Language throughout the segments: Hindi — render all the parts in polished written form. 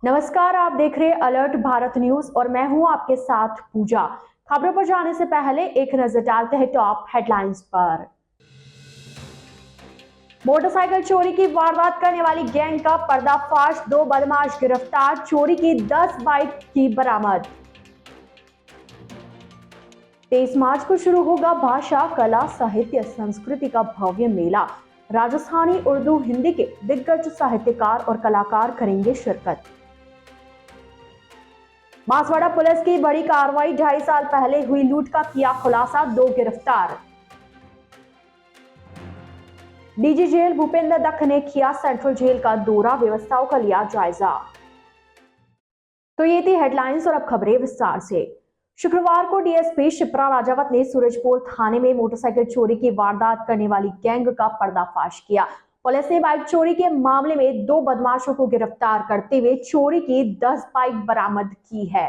नमस्कार, आप देख रहे अलर्ट भारत न्यूज और मैं हूं आपके साथ पूजा। खबरों पर जाने से पहले एक नजर डालते हैं टॉप हेडलाइंस पर। मोटरसाइकिल चोरी की वारदात करने वाली गैंग का पर्दाफाश, 2 बदमाश गिरफ्तार, चोरी की 10 बाइक की बरामद। 23 मार्च को शुरू होगा भाषा, कला, साहित्य, संस्कृति का भव्य मेला। राजस्थानी, उर्दू, हिंदी के दिग्गज साहित्यकार और कलाकार करेंगे शिरकत। बांसवाड़ा पुलिस की बड़ी कार्रवाई, 2.5 साल पहले हुई लूट का किया खुलासा, 2 गिरफ्तार। डीजी जेल भूपेंद्र दत्त ने किया सेंट्रल जेल का दौरा, व्यवस्थाओं का लिया जायजा। तो ये थी हेडलाइंस और अब खबरें विस्तार से। शुक्रवार को डीएसपी शिप्रा राजावत ने सूरजपोल थाने में मोटरसाइकिल चोरी की वारदात करने वाली गैंग का पर्दाफाश किया। पुलिस ने बाइक चोरी के मामले में 2 बदमाशों को गिरफ्तार करते हुए चोरी की 10 बाइक बरामद की है।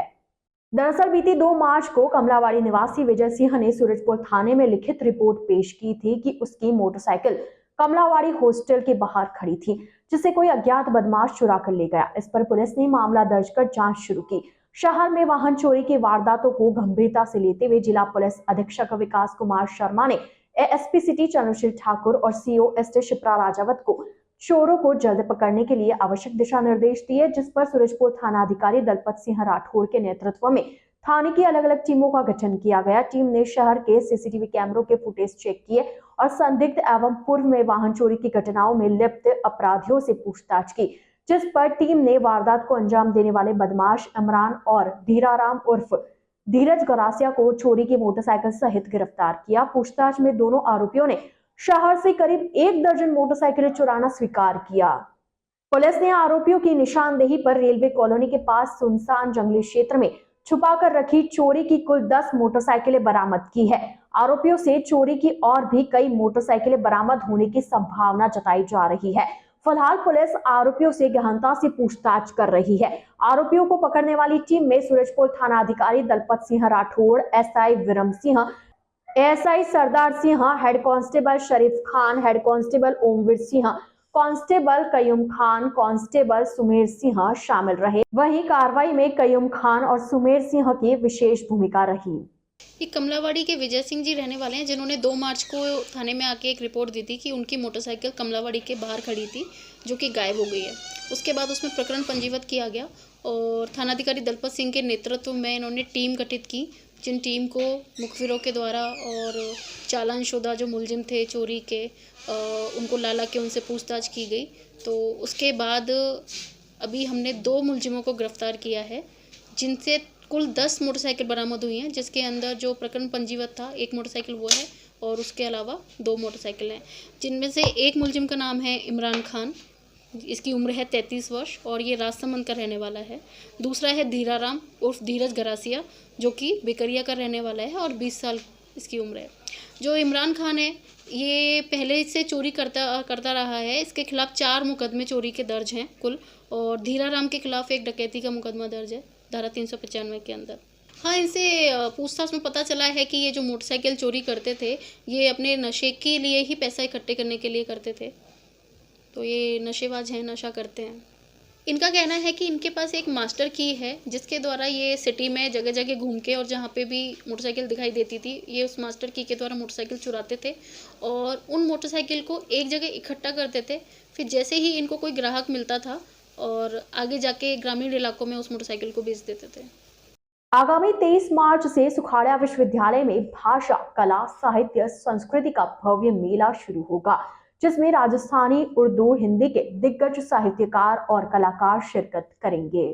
दरअसल बीती 2 मार्च को कमलावाड़ी निवासी विजय सिंह ने सूरजपोल थाने में लिखित रिपोर्ट पेश की थी कि उसकी मोटरसाइकिल कमलावाड़ी हॉस्टल के बाहर खड़ी थी, जिसे कोई अज्ञात बदमाश चुरा कर ले गया। इस पर पुलिस ने मामला दर्ज कर जांच शुरू की। शहर में वाहन चोरी की वारदातों को गंभीरता से लेते हुए जिला पुलिस अधीक्षक विकास कुमार शर्मा ने एएसपी सिटी चंद्रशील ठाकुर और सीओ एसटी शिप्रा राजावत को चोरों को जल्द पकड़ने के लिए आवश्यक दिशा निर्देश दिए, जिस पर सूरजपुर थाना अधिकारी दलपत सिंह राठौड़ के नेतृत्व में थाने की अलग अलग टीमों का गठन किया गया। टीम ने शहर के सीसीटीवी कैमरों के फुटेज चेक किए और संदिग्ध एवं पूर्व में वाहन चोरी की घटनाओं में लिप्त अपराधियों से पूछताछ की, जिस पर टीम ने वारदात को अंजाम देने वाले बदमाश इमरान और धीराराम उर्फ धीरज गरासिया को चोरी की मोटरसाइकिल सहित गिरफ्तार किया। पूछताछ में दोनों आरोपियों ने शहर से करीब 1 दर्जन मोटरसाइकिलें चुराना स्वीकार किया। पुलिस ने आरोपियों की निशानदेही पर रेलवे कॉलोनी के पास सुनसान जंगली क्षेत्र में छुपाकर रखी चोरी की कुल 10 मोटरसाइकिलें बरामद की है। आरोपियों से चोरी की और भी कई मोटरसाइकिलें बरामद होने की संभावना जताई जा रही है। फिलहाल पुलिस आरोपियों से गहनता से पूछताछ कर रही है। आरोपियों को पकड़ने वाली टीम में सूरजपोल थाना अधिकारी Dalpat Singh Rathore, SI Viram Singh, ASI Sardar Singh, head constable Sharif Khan, head constable Omvir Singh, constable Qayum Khan, constable Sumer Singh शामिल रहे। वहीं कार्रवाई में कयूम खान और सुमेर सिंह की विशेष भूमिका रही। ये कमलावाड़ी के विजय सिंह जी रहने वाले हैं, जिन्होंने 2 मार्च को थाने में आके एक रिपोर्ट दी थी कि उनकी मोटरसाइकिल कमलावाड़ी के बाहर खड़ी थी, जो कि गायब हो गई है। उसके बाद उसमें प्रकरण पंजीबद्ध किया गया और थानाधिकारी दलपत सिंह के नेतृत्व में इन्होंने टीम गठित की, जिन टीम को मुखबिरों के द्वारा और चालानशुदा जो मुलजिम थे चोरी के, उनको ला के उनसे पूछताछ की गई। तो उसके बाद अभी हमने 2 मुलजिमों को गिरफ्तार किया है, जिनसे कुल 10 मोटरसाइकिल बरामद हुई हैं, जिसके अंदर जो प्रकरण पंजीबद्ध था 1 मोटरसाइकिल वो है और उसके अलावा 2 मोटरसाइकिल हैं, जिनमें से एक मुलजिम का नाम है इमरान खान, इसकी उम्र है 33 वर्ष और ये राजसमंद का रहने वाला है। दूसरा है धीराराम उर्फ धीरज गरासिया, जो कि बेकरिया का रहने वाला है और 20 साल इसकी उम्र है। जो इमरान खान है, ये पहले से चोरी करता रहा है। इसके खिलाफ 4 मुकदमे चोरी के दर्ज हैं कुल, और धीराराम के खिलाफ एक डकैती का मुकदमा दर्ज है धारा 395 के अंदर। हाँ, इनसे पूछताछ में पता चला है कि ये जो मोटरसाइकिल चोरी करते थे, ये अपने नशे के लिए ही पैसा इकट्ठे करने के लिए करते थे। तो ये नशेबाज हैं, नशा करते हैं। इनका कहना है कि इनके पास एक मास्टर की है, जिसके द्वारा ये सिटी में जगह जगह घूम के और जहाँ पे भी मोटरसाइकिल दिखाई देती थी, ये उस मास्टर की के द्वारा मोटरसाइकिल चुराते थे और उन मोटरसाइकिल को एक जगह इकट्ठा करते थे। फिर जैसे ही इनको कोई ग्राहक मिलता था और आगे जाके ग्रामीण इलाकों में उस मोटरसाइकिल को बेच देते थे। आगामी 23 मार्च से सुखाड़िया विश्वविद्यालय में भाषा, कला, साहित्य, संस्कृति का भव्य मेला शुरू होगा, जिसमें राजस्थानी, उर्दू, हिंदी के दिग्गज साहित्यकार और कलाकार शिरकत करेंगे।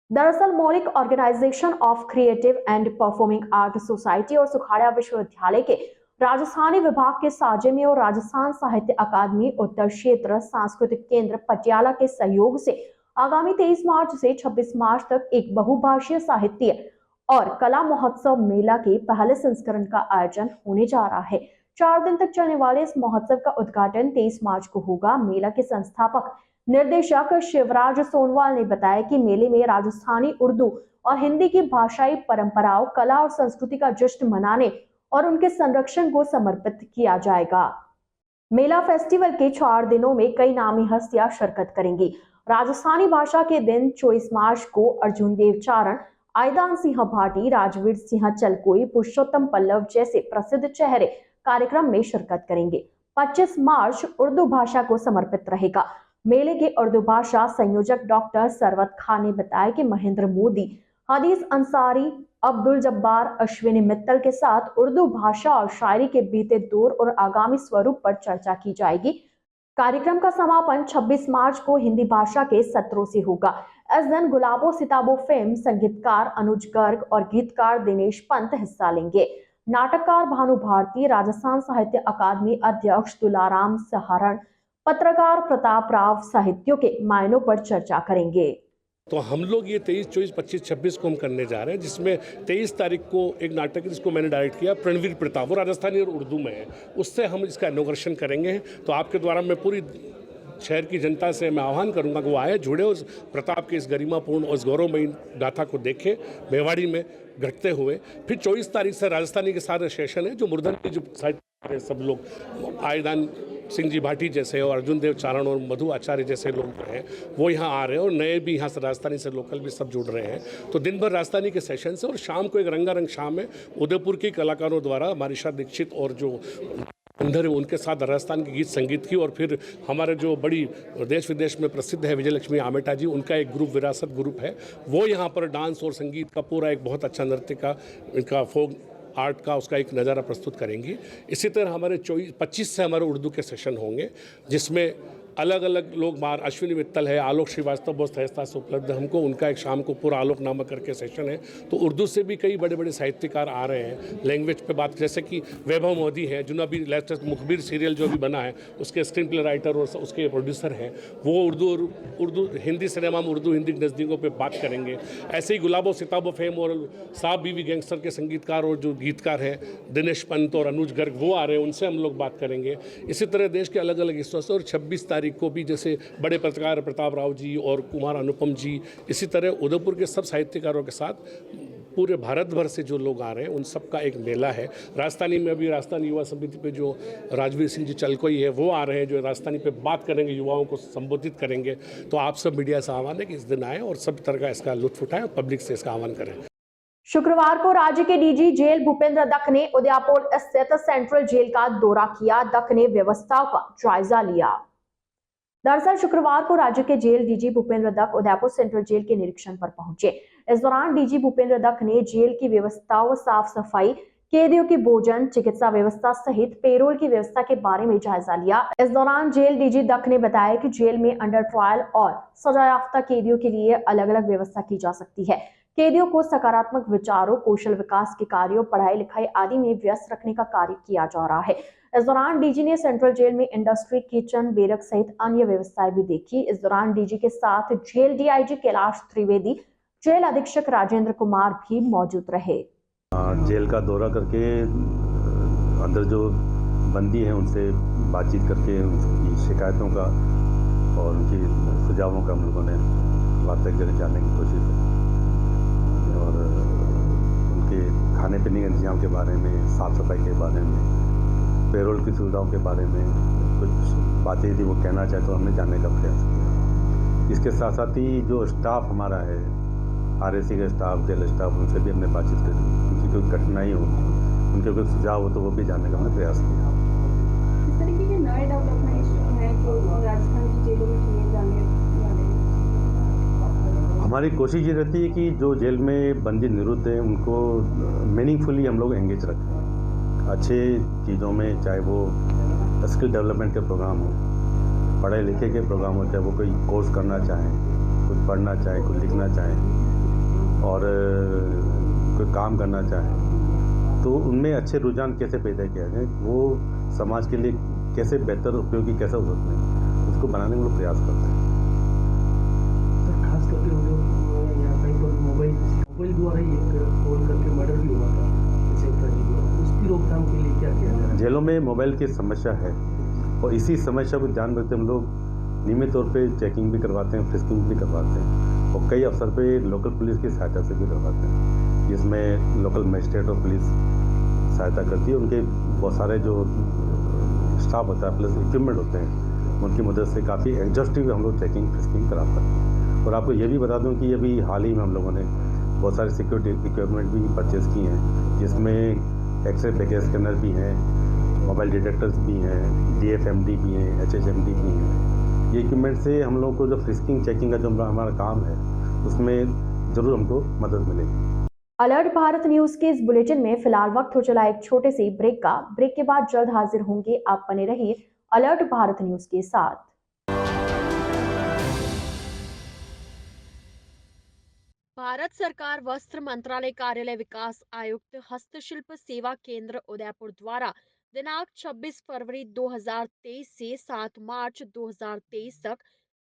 दरअसल मौलिक organization of creative and performing art society और सुखाड़िया विश्वविद्यालय के राजस्थानी विभाग के साझे में और राजस्थान साहित्य अकादमी उत्तर क्षेत्र सांस्कृतिक केंद्र पटियाला के सहयोग से आगामी 23 मार्च से 26 मार्च तक एक बहुभाषीय साहित्य और कला महोत्सव मेला के पहले संस्करण का आयोजन होने जा रहा है। 4 दिन तक चलने वाले इस महोत्सव का उद्घाटन 23 मार्च को होगा। मेला के संस्थापक निर्देशक शिवराज सोनवाल ने बताया कि मेले में राजस्थानी, उर्दू और हिंदी की भाषाई परंपराओं, कला और संस्कृति का जश्न मनाने और उनके संरक्षण को समर्पित किया जाएगा। मेला फेस्टिवल के 4 दिनों में कई नामी हस्तियां शिरकत करेंगी। राजस्थानी भाषा के दिन 24 मार्च को अर्जुन देव चारण, आयदान सिंह भाटी, राजवीर सिंह चलकोई, पुरुषोत्तम पल्लव जैसे प्रसिद्ध चेहरे कार्यक्रम में शिरकत करेंगे। 25 मार्च उर्दू भाषा को समर्पित रहेगा। मेले के उर्दू भाषा संयोजक डॉक्टर सरवत खान ने बताया कि महेंद्र मोदी, हदीस अंसारी, अब्दुल जब्बार, अश्विनी मित्तल के साथ उर्दू भाषा और शायरी के बीते दौर और आगामी स्वरूप पर चर्चा की जाएगी। कार्यक्रम का समापन 26 मार्च को हिंदी भाषा के सत्रों से होगा। इस दिन गुलाबो सिताबो फिल्म संगीतकार अनुज गर्ग और गीतकार दिनेश पंत हिस्सा लेंगे। नाटककार भानु भारती, राजस्थान साहित्य अकादमी अध्यक्ष दुलाराम सहारण, पत्रकार प्रताप राव साहित्यों के मायनों पर चर्चा करेंगे। तो हम लोग ये 23, 24, 25, 26 को हम करने जा रहे हैं, जिसमें 23 तारीख को एक नाटक है जिसको मैंने डायरेक्ट किया, प्रणवीर प्रताप, वो राजस्थानी और उर्दू में है, उससे हम इसका इनॉग्रेशन करेंगे। तो आपके द्वारा मैं पूरी शहर की जनता से मैं आह्वान करूंगा कि वो आए, जुड़े उस प्रताप के इस गरिमापूर्ण और इस गौरवमयी गाथा को देखें मेवाड़ी में घटते हुए। फिर 24 तारीख से राजस्थानी के सारे सेशन है, जो मूर्धन की जो साहित्य सब लोग, आयदान सिंह जी भाटी जैसे और अर्जुन देव चारण और मधु आचार्य जैसे लोग जो हैं वो यहाँ आ रहे हैं, और नए भी यहाँ से राजस्थानी से लोकल भी सब जुड़ रहे हैं। तो दिन भर राजस्थानी के सेशन से, और शाम को एक रंगारंग शाम है उदयपुर के कलाकारों द्वारा, मारिशा दीक्षित और जो अंदर है उनके साथ राजस्थान के गीत संगीत की। और फिर हमारे जो बड़ी देश विदेश में प्रसिद्ध है विजयलक्ष्मी आमेटा जी, उनका एक ग्रुप विरासत ग्रुप है, वो यहाँ पर डांस और संगीत का पूरा एक बहुत अच्छा नृत्य का, इनका फोक आर्ट का उसका एक नज़ारा प्रस्तुत करेंगी। इसी तरह हमारे 25 से हमारे उर्दू के सेशन होंगे, जिसमें अलग अलग लोग बाहर, अश्विनी मित्तल है, आलोक श्रीवास्तव बहुत सहजता से उपलब्ध है हमको, उनका एक शाम को पूरा आलोकनामा करके सेशन है। तो उर्दू से भी कई बड़े बड़े साहित्यकार आ रहे हैं लैंग्वेज पे बात, जैसे कि वैभव मोदी है, जो अभी लेटेस्ट मुखबिर सीरियल जो भी बना है उसके स्क्रीन प्ले राइटर और उसके प्रोड्यूसर हैं, वो उर्दू हिंदी सिनेमा में उर्दू हिंदी नज़दीकों पर बात करेंगे। ऐसे ही गुलाबो सिताबो फेम और साहब बीवी गैंगस्टर के संगीतकार और जो गीतकार हैं दिनेश पंत और अनुज गर्ग, वो आ रहे हैं, उनसे हम लोग बात करेंगे। इसी तरह देश के अलग अलग हिस्सों से। और 26 तारीख को भी जैसे बड़े पत्रकार प्रताप राव जी और कुमार अनुपम जी, इसी तरह उदयपुर के सब साहित्यकारों के साथ पूरे भारत भर से जो लोग आ रहे हैं उन सब का एक मेला है। राजस्थानी में अभी राजस्थान युवा समिति पे जो राजवीर सिंह जी चलकोई है वो आ रहे हैं, जो राजस्थानी पे बात करेंगे, युवाओं को संबोधित करेंगे। तो आप सब मीडिया से आह्वान है कि इस दिन आएँ और सब तरह का इसका लुत्फ उठाएं और पब्लिक से इसका आह्वान करें। शुक्रवार को राज्य के डीजी जेल भूपेंद्र दत्त ने उदयपुर स्थित सेंट्रल जेल का दौरा किया। दत्त ने व्यवस्थाओं का जायजा लिया। दरअसल शुक्रवार को राज्य के jail DG Bhupendra Dutt Udaipur central jail के निरीक्षण पर पहुंचे। इस दौरान डीजी भूपेंद्र दत्त ने जेल की व्यवस्थाओं, साफ सफाई, कैदियों की भोजन, चिकित्सा व्यवस्था सहित पेरोल की व्यवस्था के बारे में जायजा लिया। इस दौरान जेल डीजी दत्त ने बताया कि जेल में अंडर ट्रायल और सजायाफ्ता कैदियों के लिए अलग अलग व्यवस्था की जा सकती है। कैदियों को सकारात्मक विचारों, कौशल विकास के कार्यों, पढ़ाई लिखाई आदि में व्यस्त रखने का कार्य किया जा रहा है। इस दौरान डीजी ने सेंट्रल जेल में इंडस्ट्री, किचन, बैरक सहित अन्य व्यवस्थाएं भी देखी। इस दौरान डीजी के साथ jail DIG Kailash Trivedi, jail अधीक्षक राजेंद्र कुमार भी मौजूद रहे। जेल का दौरा करके अंदर जो बंदी हैं उनसे बातचीत करके उनकी शिकायतों का और उनकी सुझावों का हम लोगों ने वार्ता जरिए जानने की कोशिश की, और उनके खाने पीने के इंतजाम के बारे में, साफ़ सफाई के बारे में, पेरोल की सुविधाओं के बारे में कुछ बातें यदि वो कहना चाहे तो हमने जानने का प्रयास किया। इसके साथ साथ ही जो स्टाफ हमारा है, आरएसी का स्टाफ, जेल स्टाफ, उनसे भी हमने बातचीत करी। उनकी कोई कठिनाई हो, उनके कोई सुझाव हो तो वो भी जानने का हमने प्रयास किया। किस तरीके के नए डेवलपमेंट हैं जो राजस्थान की जेलों में किए जाने वाले हैं? हमारी कोशिश ये रहती है कि जो जेल में बंदी निरुद्ध हैं उनको मीनिंगफुली हम लोग एंगेज रखें अच्छे चीज़ों में, चाहे वो स्किल डेवलपमेंट के प्रोग्राम हो, पढ़ाई लिखे के प्रोग्राम हो, चाहे वो कोई कोर्स करना चाहें, कुछ पढ़ना चाहें, कुछ लिखना चाहें और कोई काम करना चाहें, तो उनमें अच्छे रुझान कैसे पैदा किया जाए, वो समाज के लिए कैसे बेहतर उपयोगी कैसे हो सकते हैं, उसको बनाने में लोग प्रयास करते हैं। सर खास करके यहाँ कहीं पर मोबाइल द्वारा ही एक कॉल करके मर्डर भी हुआ था, उसकी रोकथाम के लिए क्या किया जाए? जेलों में मोबाइल की समस्या है और इसी समस्या को ध्यान रखते हम लोग नियमित तौर पे चेकिंग भी करवाते हैं, फ्रिस्किंग भी करवाते हैं और कई अवसर पे लोकल पुलिस की सहायता से भी करवाते हैं, जिसमें लोकल मजिस्ट्रेट और पुलिस सहायता करती है। उनके बहुत सारे जो स्टाफ होता है प्लस इक्विपमेंट होते हैं, उनकी मदद से काफ़ी एग्जॉस्टिव हम लोग चेकिंग फ्रिस्किंग करा पाते हैं। और आपको ये भी बता दूं कि अभी हाल ही में हम लोगों ने बहुत सारे सिक्योरिटी इक्विपमेंट भी परचेज़ किए हैं, जिसमें एक्सरे बैगेज स्कैनर भी हैं, मोबाइल डिटेक्टर्स भी हैं, DFMD भी हैं, HHMD भी हैं। ये इक्विपमेंट से हम लोग को जो फ्रिस्किंग चेकिंग का जो हमारा काम है उसमें ज़रूर हमको मदद मिलेगी। अलर्ट भारत न्यूज के इस बुलेटिन में फिलहाल वक्त हो चला एक छोटे से ब्रेक का। ब्रेक के बाद जल्द हाजिर होंगे, आप बने रहिए अलर्ट भारत न्यूज के साथ। भारत सरकार वस्त्र मंत्रालय कार्यालय विकास आयुक्त हस्तशिल्प सेवा केंद्र उदयपुर द्वारा दिनांक 26 फरवरी 2023 से 7 मार्च 2023 तक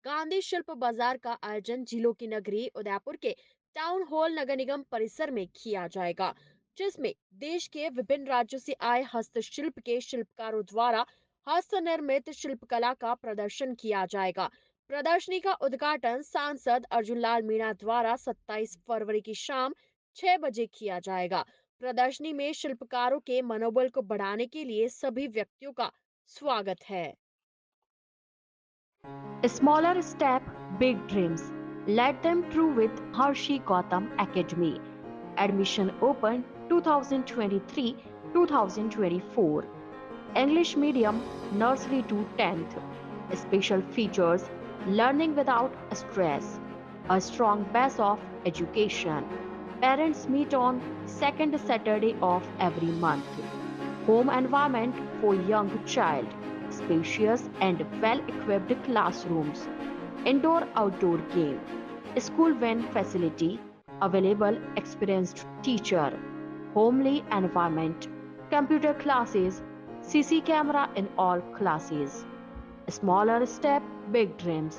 गांधी शिल्प बाजार का आयोजन जिलों की नगरी उदयपुर के टाउन हॉल नगर निगम परिसर में किया जाएगा, जिसमें देश के विभिन्न राज्यों से आए हस्तशिल्प के शिल्पकारों द्वारा हस्त निर्मित शिल्पकला का प्रदर्शन किया जाएगा। प्रदर्शनी का उद्घाटन सांसद अर्जुन लाल मीणा द्वारा 27 फरवरी की शाम 6 बजे किया जाएगा। प्रदर्शनी में शिल्पकारों के मनोबल को बढ़ाने के लिए सभी व्यक्तियों का स्वागत है। Smaller step, big dreams. Let them true with Harshi Gautam Academy. Admission open 2023-2024. English medium, nursery to 10th. Special features: learning without stress, a strong base of education. Parents meet on second Saturday of every month. Home environment for young child. Spacious and well-equipped classrooms. Indoor-outdoor game. School van facility. Available experienced teacher. Homely environment. Computer classes. CC camera in all classes. Smaller step, big dreams.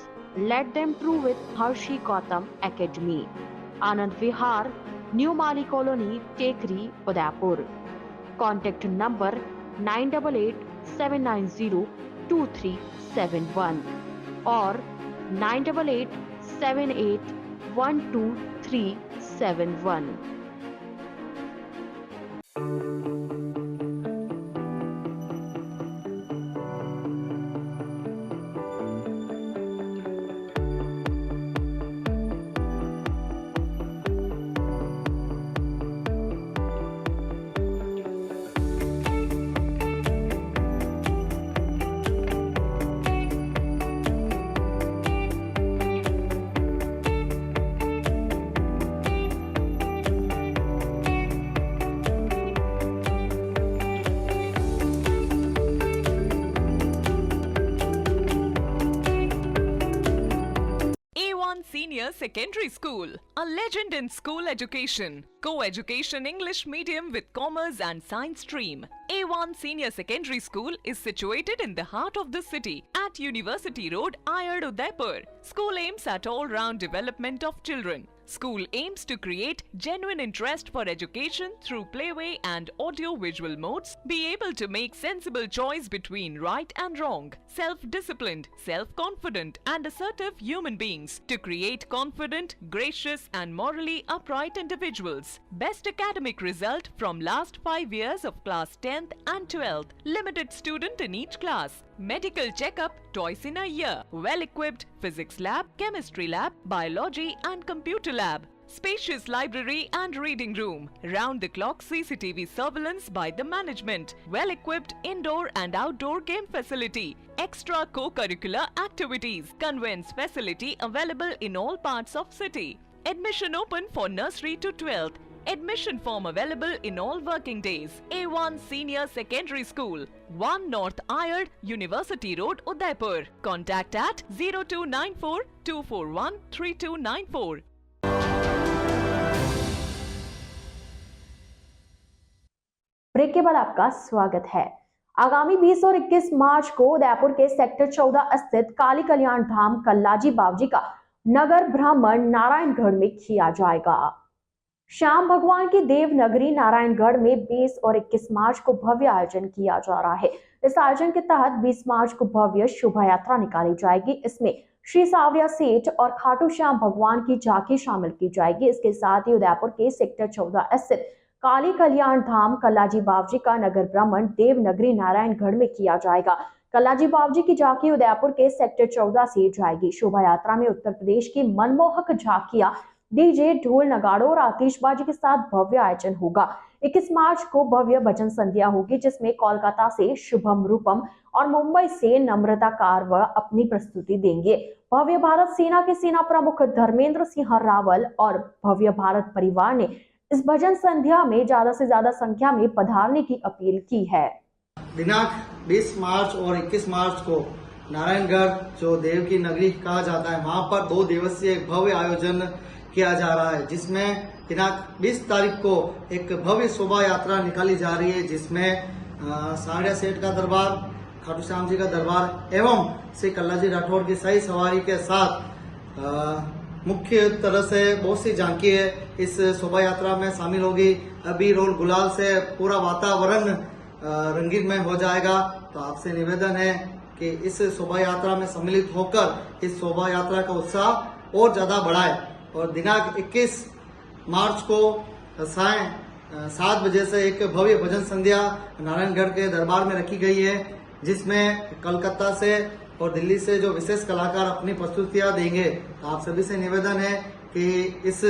Let them true with Harshi Gautam Academy. Anand Vihar, New Mali Colony, Tekri, Udaipur. Contact number 988-790-2371 or 988-78-12371. Senior Secondary School, a legend in school education. Co-education English medium with commerce and science stream. A1 Senior Secondary School is situated in the heart of the city at University Road, Ayad, Udaipur. School aims at all-round development of children. School aims to create genuine interest for education through playway and audio-visual modes, be able to make sensible choice between right and wrong, self-disciplined, self-confident and assertive human beings to create confident, gracious and morally upright individuals. Best academic result from last 5 years of class 10th and 12th. Limited student in each class. Medical checkup twice in a year. Well-equipped physics lab, chemistry lab, biology and computer lab. Spacious library and reading room. Round-the-clock CCTV surveillance by the management. Well-equipped indoor and outdoor game facility. Extra co-curricular activities. Conveyance facility available in all parts of city. Admission open for nursery to 12th. Admission form available in all working days. A1 Senior Secondary School, 1 North Ayad, University Road, Udaipur. Contact at 0294 241 3294. Break के बाद आपका स्वागत है। आगामी 20 और 21 मार्च को उदयपुर के सेक्टर 14 स्थित काली कल्याण धाम कल्लाजी बावजी का नगर भ्रमण नारायणगढ़ में किया जाएगा। श्याम भगवान की देव नगरी नारायणगढ़ में 20 और 21 मार्च को भव्य आयोजन किया जा रहा है। इस आयोजन के तहत 20 मार्च को भव्य शोभा यात्रा निकाली जाएगी। इसमें श्री सावरिया सेठ और खाटू श्याम भगवान की झांकी शामिल की जाएगी। इसके साथ ही उदयपुर के सेक्टर 14 स्थित काली कल्याण धाम कल्लाजी बावजी का नगर भ्रमण देव नगरी नारायणगढ़ में किया जाएगा। कल्लाजी बावजी की झांकी उदयपुर के सेक्टर 14 से जाएगी। शोभा यात्रा में उत्तर प्रदेश की मनमोहक झांकियां डीजे, ढोल, नगाड़ों और आतिशबाजी के साथ भव्य आयोजन होगा। 21 मार्च को भव्य भजन संध्या होगी, जिसमें कोलकाता से शुभम रूपम और मुंबई से नम्रता कारव अपनी प्रस्तुति देंगे। भव्य भारत सेना के सेना प्रमुख धर्मेंद्र सिंह रावल और भव्य भारत परिवार ने इस भजन संध्या में ज्यादा से ज्यादा संख्या में पधारने की अपील की है। दिनांक 20 मार्च और 21 मार्च को नारायणगढ़, जो देव की नगरी कहा जाता है, वहां पर 2 दिवसीय एक भव्य आयोजन किया जा रहा है, जिसमें दिनांक 20 तारीख को एक भव्य शोभा यात्रा निकाली जा रही है, जिसमें साड़िया सेठ का दरबार, खाटू श्याम जी का दरबार एवं श्री कल्लाजी राठौड़ की सही सवारी के साथ मुख्य तरह से बहुत सी झांकी है इस शोभा यात्रा में शामिल होगी। अबीर और गुलाल से पूरा वातावरण रंगीनमय हो जाएगा। तो आपसे निवेदन है कि इस शोभा यात्रा में सम्मिलित होकर इस शोभा यात्रा का उत्साह और ज्यादा बढ़ाए। और दिनांक 21 मार्च को साय 7 बजे से एक भव्य भजन संध्या नारायणगढ़ के दरबार में रखी गई है, जिसमें कलकत्ता से और दिल्ली से जो विशेष कलाकार अपनी प्रस्तुतियां देंगे। तो आप सभी से निवेदन है कि इस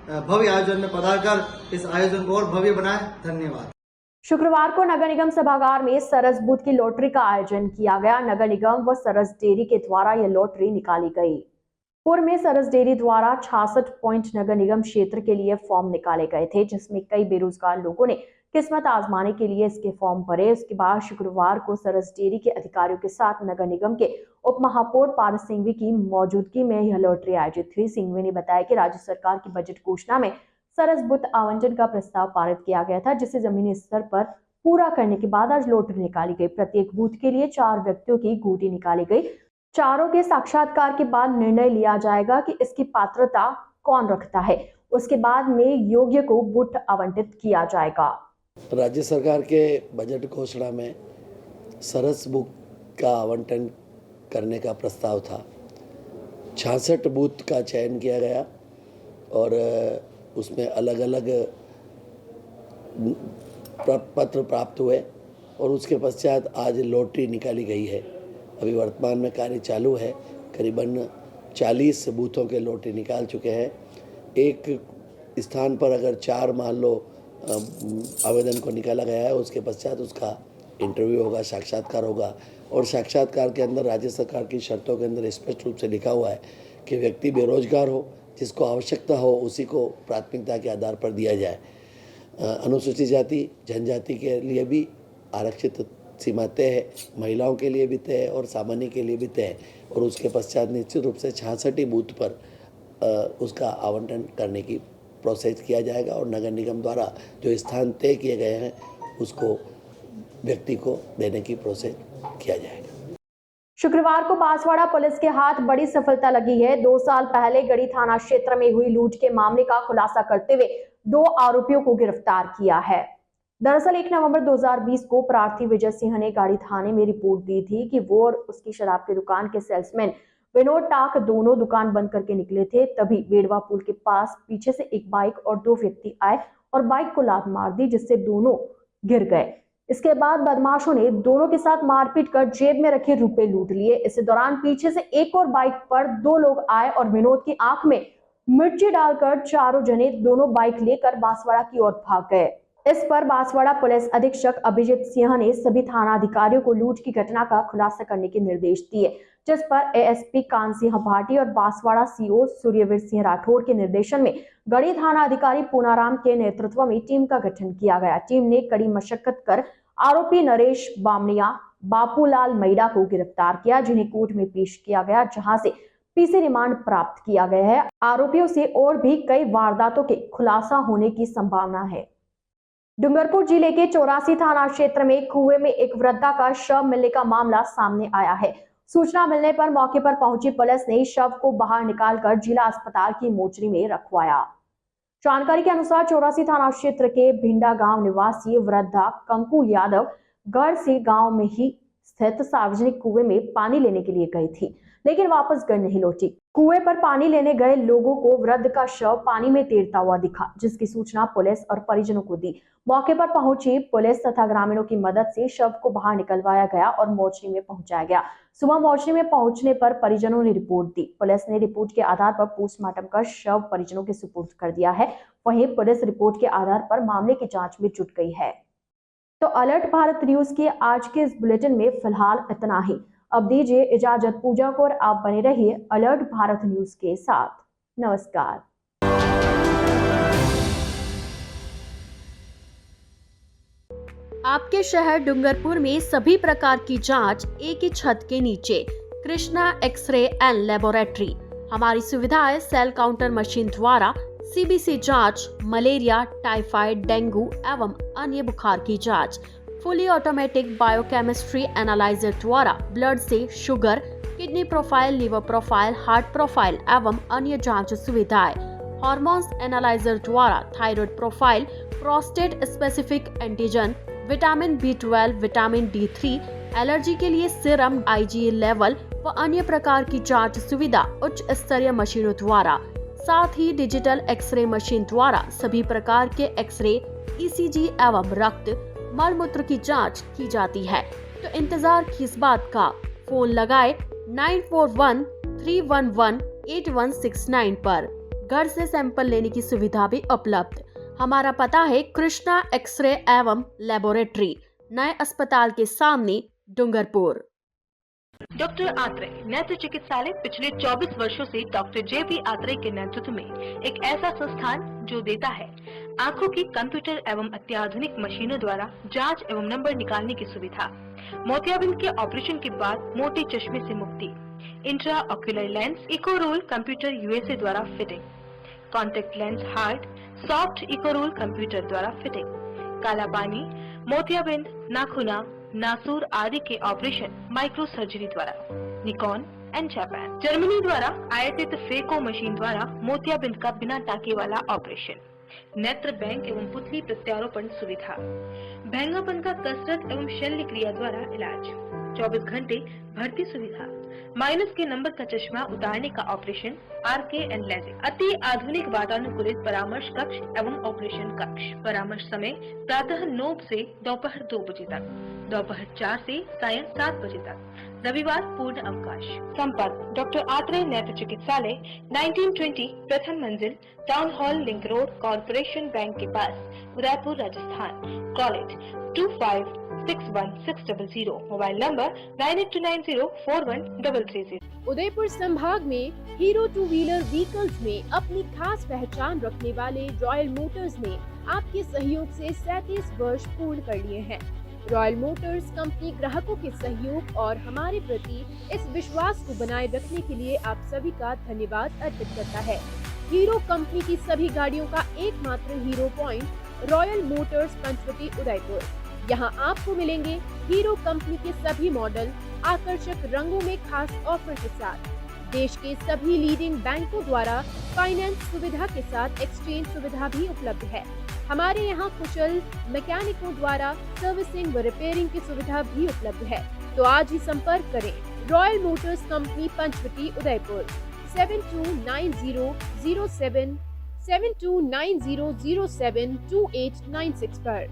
भव्य आयोजन में पधारकर इस आयोजन को और भव्य बनाएं। धन्यवाद। शुक्रवार को नगर निगम सभागार में सरस बूथ की लॉटरी का आयोजन किया गया। नगर निगम व सरस डेयरी के द्वारा यह लॉटरी निकाली गई। पूर्व में सरस डेयरी द्वारा 66 पॉइंट नगर निगम क्षेत्र के लिए फॉर्म निकाले गए थे, जिसमें कई बेरोजगार लोगों ने किस्मत आजमाने के लिए इसके फॉर्म भरे। उसके बाद शुक्रवार को सरस डेयरी के अधिकारियों के साथ नगर निगम के उप महापौर पारस सिंघवी की मौजूदगी में यह लॉटरी आयोजित हुई। सिंघवी ने बताया कि राज्य सरकार की बजट घोषणा में सरस बूथ आवंटन का प्रस्ताव पारित किया गया था, जिसे जमीनी स्तर पर पूरा करने के बाद आज लॉटरी निकाली गई। प्रत्येक बूथ के लिए 4 व्यक्तियों की गोटी निकाली गई। चारों के साक्षात्कार के बाद निर्णय लिया जाएगा कि इसकी पात्रता कौन रखता है। उसके बाद में योग्य को बूथ आवंटित किया जाएगा। राज्य सरकार के बजट घोषणा में सरस बूथ का आवंटन करने का प्रस्ताव था। 66 बूथ का चयन किया गया और उसमें अलग अलग पत्र प्राप्त हुए और उसके पश्चात आज लॉटरी निकाली गई है। अभी वर्तमान में कार्य चालू है। करीबन 40 बूथों के लॉटरी निकाल चुके हैं। एक स्थान पर अगर 4 मान लो आवेदन को निकाला गया है, उसके पश्चात उसका इंटरव्यू होगा, साक्षात्कार होगा और साक्षात्कार के अंदर राज्य सरकार की शर्तों के अंदर स्पष्ट रूप से लिखा हुआ है कि व्यक्ति बेरोजगार हो, जिसको आवश्यकता हो उसी को प्राथमिकता के आधार पर दिया जाए। अनुसूचित जाति जनजाति के लिए भी आरक्षित सीमा तय है, महिलाओं के लिए भी तय है और सामान्य के लिए भी तय है और उसके पश्चात निश्चित रूप से 66 बूथ पर उसका आवंटन करने की प्रोसेस किया जाएगा और नगर निगम द्वारा जो स्थान तय किए गए हैं उसको व्यक्ति को देने की प्रोसेस किया जाएगा। शुक्रवार को बांसवाड़ा पुलिस के हाथ बड़ी सफलता लगी है। 2 साल पहले गढ़ी थाना क्षेत्र में हुई लूट के मामले का खुलासा करते हुए 2 आरोपियों को गिरफ्तार किया है। दरअसल 1 नवंबर 2020 को प्रार्थी विजय सिंह ने गाड़ी थाने में रिपोर्ट दी थी कि वो और उसकी शराब की दुकान के सेल्समैन विनोद टाक दोनों दुकान बंद करके निकले थे। तभी बेड़वा पुल के पास पीछे से एक बाइक और 2 व्यक्ति आए और बाइक को लात मार दी, जिससे दोनों गिर गए। इसके बाद बदमाशों ने दोनों के साथ मारपीट कर जेब में रखे रुपए लूट लिए। इस दौरान पीछे से एक और बाइक पर 2 लोग आए और विनोद की आंख में मिर्ची डालकर चारों जने दोनों बाइक लेकर बांसवाड़ा की ओर भाग गए। इस पर बांसवाड़ा पुलिस अधीक्षक अभिजीत सिंह ने सभी थाना अधिकारियों को लूट की घटना का खुलासा करने के निर्देश दिए, जिस पर एएसपी कान सिंह भाटी और बांसवाड़ा सीओ सूर्यवीर सिंह राठौड़ के निर्देशन में गढ़ी थाना अधिकारी पूनाराम के नेतृत्व में टीम का गठन किया गया। टीम ने कड़ी मशक्कत कर आरोपी नरेश बामनिया, बापूलाल मैडा को गिरफ्तार किया, जिन्हें कोर्ट में पेश किया गया, जहां से पीसी रिमांड प्राप्त किया गया है। आरोपियों से और भी कई वारदातों के खुलासा होने की संभावना है। डूंगरपुर जिले के 84 थाना क्षेत्र में कुएं में एक वृद्धा का शव मिलने का मामला सामने आया है। सूचना मिलने पर मौके पर पहुंची पुलिस ने शव को बाहर निकालकर जिला अस्पताल की मोर्चरी में रखवाया। जानकारी के अनुसार 84 थाना क्षेत्र के भिंडा गांव निवासी वृद्धा कंकू यादव घर से गांव में ही स्थित सार्वजनिक कुएं में पानी लेने के लिए गई थी, लेकिन वापस घर नहीं लौटी। कुएं पर पानी लेने गए लोगों को वृद्ध का शव पानी में तैरता हुआ दिखा, जिसकी सूचना पुलिस और परिजनों को दी। मौके पर पहुंची पुलिस तथा ग्रामीणों की मदद से शव को बाहर निकलवाया गया और मोर्चरी में पहुंचाया गया। सुबह मोर्चरी में पहुंचने पर परिजनों ने रिपोर्ट दी। पुलिस ने रिपोर्ट के आधार पर पोस्टमार्टम कर शव परिजनों के सुपुर्द कर दिया है। वहीं पुलिस रिपोर्ट के आधार पर मामले की जांच में जुट गई है। तो अलर्ट भारत न्यूज के आज के इस बुलेटिन में फिलहाल इतना ही। अब दीजिए इजाजत पूजा को और आप बने रहिए अलर्ट भारत न्यूज के साथ। नमस्कार। आपके शहर डूंगरपुर में सभी प्रकार की जांच एक ही छत के नीचे। Krishna x ray and laboratory. हमारी सुविधाएं सेल काउंटर मशीन द्वारा सीबीसी जांच, मलेरिया, टाइफाइड, डेंगू एवं अन्य बुखार की जांच, फुली ऑटोमेटिक बायोकेमिस्ट्री एनालाइजर द्वारा ब्लड से sugar, kidney profile, liver profile, heart profile एवं अन्य जांच सुविधाएं, हार्मोन्स एनालाइजर द्वारा thyroid profile, prostate specific antigen, vitamin B12, vitamin D3, allergy के लिए सीरम, IgE लेवल व अन्य प्रकार की जांच सुविधा उच्च स्तरीय मशीनों द्वारा, साथ ही डिजिटल एक्सरे मशीन द्वारा सभी प्रकार के एक्सरे, ECG एवं रक्त, मल मूत्र की जांच की जाती है। तो इंतजार किस बात का, फोन लगाए 9413118169 पर। घर से सैंपल लेने की सुविधा भी उपलब्ध। हमारा पता है कृष्णा एक्सरे एवं लेबोरेटरी, नए अस्पताल के सामने, डूंगरपुर। डॉक्टर आत्रेय नेत्र चिकित्सालय पिछले 24 वर्षों से डॉक्टर JP आत्रेय के नेतृत्व में एक ऐसा संस्थान जो देता है आंखों की कंप्यूटर एवं अत्याधुनिक मशीनों द्वारा जांच एवं नंबर निकालने की सुविधा, मोतियाबिंद के ऑपरेशन के बाद मोटे चश्मे से मुक्ति, intra ocular lens, echo roll computer USA द्वारा fitting, contact lens hard, soft echo roll computer द्वारा फिटिंग, काला पानी, मोतियाबिंद, नाखूना, नासूर आदि के ऑपरेशन माइक्रो सर्जरी द्वारा, निकॉन एंड जापान, जर्मनी द्वारा आयातित फेको मशीन द्वारा मोतियाबिंद का बिना टाके वाला ऑपरेशन, नेत्र बैंक एवं पुतली प्रत्यारोपण सुविधा, भैंगापन का कसरत एवं शल्य क्रिया द्वारा इलाज, 24 घंटे भर्ती सुविधा, माइनस के नंबर का चश्मा उतारने का ऑपरेशन, RK एंड लेजिक, अति आधुनिक वातानुकूलित परामर्श कक्ष एवं ऑपरेशन कक्ष। परामर्श समय प्रातः 9 से दोपहर 2 बजे तक, दोपहर 4 से सायं 7 बजे तक, रविवार पूर्ण अवकाश। संपर्क डॉक्टर आत्रेय नेत्र चिकित्सालय 1920 प्रथम मंजिल, town hall, link road, corporation bank के पास, Udaipur, Rajasthan. College 25616000, mobile number 9829041330। Udaipur संभाग में हीरो टू व्हीलर व्हीकल्स में अपनी खास पहचान रखने वाले रॉयल मोटर्स ने आपके सहयोग से 37 वर्ष पूर्ण कर लिए हैं। रॉयल मोटर्स कंपनी ग्राहकों के सहयोग और हमारे प्रति इस विश्वास को बनाए रखने के लिए आप सभी का धन्यवाद अर्पित करता है। हीरो कंपनी की सभी गाड़ियों का एकमात्र Hero point Royal Motors Panchwati Udaipur. यहाँ आपको मिलेंगे हीरो कंपनी के सभी मॉडल आकर्षक रंगों में खास ऑफर के साथ। देश के सभी लीडिंग बैंकों द्वारा फाइनेंस सुविधा के साथ एक्सचेंज सुविधा भी उपलब्ध है। हमारे यहाँ कुशल मैकेनिकों द्वारा सर्विसिंग व रिपेयरिंग की सुविधा भी उपलब्ध है। तो आज ही संपर्क करें Royal Motors company Panchwati Udaipur 7290072896 पर।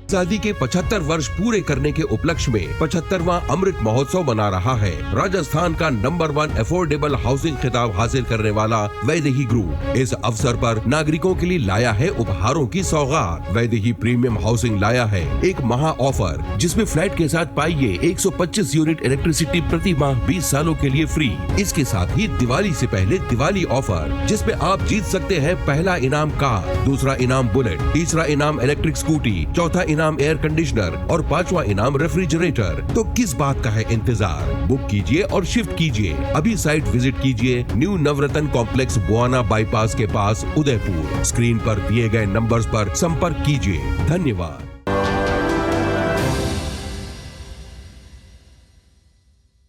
आजादी के 75 वर्ष पूरे करने के उपलक्ष्य में 75वां अमृत महोत्सव मना रहा है। राजस्थान का नंबर 1 अफोर्डेबल हाउसिंग खिताब हासिल करने वाला वैदेही ग्रुप इस अवसर पर नागरिकों के लिए लाया है उपहारों की सौगात। वैदेही प्रीमियम हाउसिंग लाया है एक महा ऑफर, जिसमें फ्लैट के साथ पाइए 125 यूनिट इलेक्ट्रिसिटी प्रति माह 20 सालों के लिए फ्री। इसके साथ ही दिवाली से पहले दिवाली ऑफर, जिसमें आप जीत सकते हैं पहला इनाम कार, दूसरा इनाम बुलेट, तीसरा इनाम इलेक्ट्रिक स्कूटी, चौथा इनाम एयर कंडीशनर और 5वां इनाम रेफ्रिजरेटर। तो किस बात का है इंतजार? बुक कीजिए और शिफ्ट कीजिए। अभी साइट विजिट कीजिए न्यू नवरत्न कॉम्प्लेक्स, बुआना बाईपास के पास, उदयपुर। स्क्रीन पर दिए गए नंबर्स पर संपर्क कीजिए। धन्यवाद।